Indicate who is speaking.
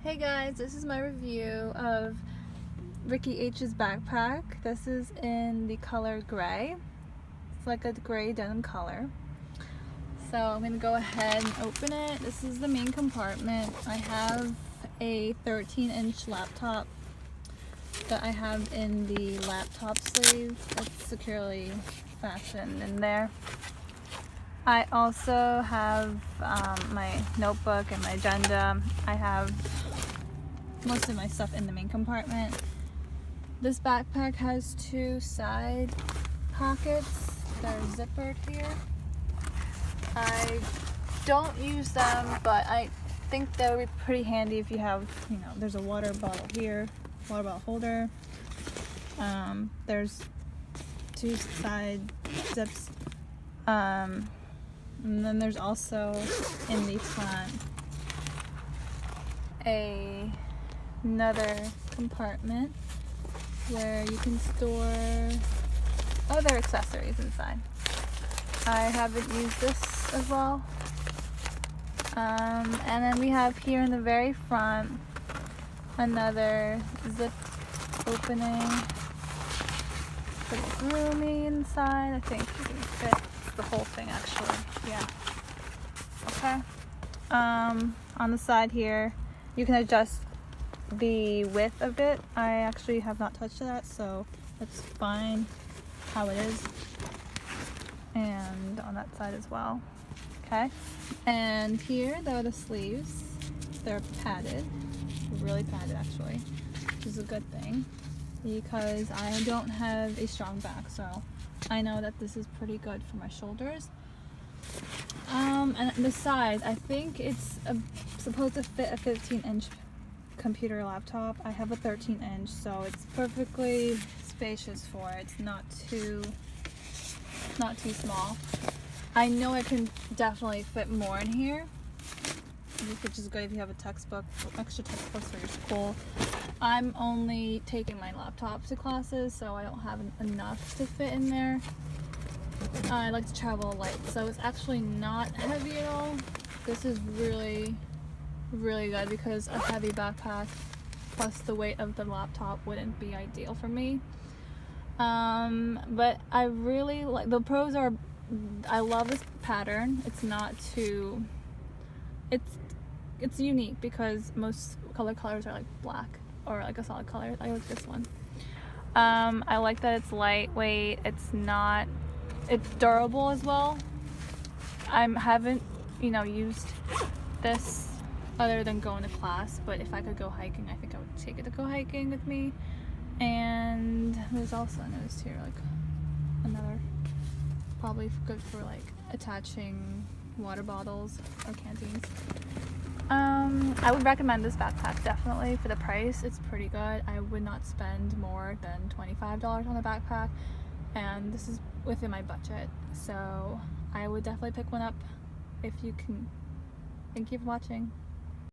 Speaker 1: Hey guys, this is my review of Ricky H's backpack. This is in the color gray. It's like a gray denim color. So I'm going to go ahead and open it. This is the main compartment. I have a 13-inch laptop that I have in the laptop sleeve. It's securely fastened in there. I also have my notebook and my agenda. I have most of my stuff in the main compartment. This backpack has two side pockets that are zippered here. I don't use them, but I think that would be pretty handy if you have, there's a water bottle here, water bottle holder. There's two side zips. And then there's also in the front another compartment where you can store other accessories inside. I haven't used this as well. And then we have here in the very front another zip opening. It's roomy inside. I think you can fit the whole thing actually. Yeah. Okay. On the side here, you can adjust the width of it. I actually have not touched that, so it's fine how it is. And on that side as well. Okay. And here, though, the sleeves, they're padded, really padded actually, which is a good thing because I don't have a strong back, so I know that this is pretty good for my shoulders. And the size, I think it's supposed to fit a 15-inch computer laptop. I have a 13-inch, so it's perfectly spacious for it. It's not too small. I know it can definitely fit more in here, which is good if you have a textbook, extra textbooks for your school. I'm only taking my laptop to classes, so I don't have enough to fit in there. I like to travel light, so it's actually not heavy at all. This is really, really good because a heavy backpack plus the weight of the laptop wouldn't be ideal for me. But I really like, the pros are, I love this pattern. It's not too, it's unique because most colors are like black or like a solid color. I like this one. I like that it's lightweight. It's durable as well. I haven't, used this other than going to class, but if I could go hiking, I think I would take it to go hiking with me. And there's also, I noticed here, like another, probably good for like attaching water bottles or canteens. I would recommend this backpack definitely for the price. It's pretty good. I would not spend more than $25 on a backpack, and this is within my budget, so I would definitely pick one up if you can. Thank you for watching.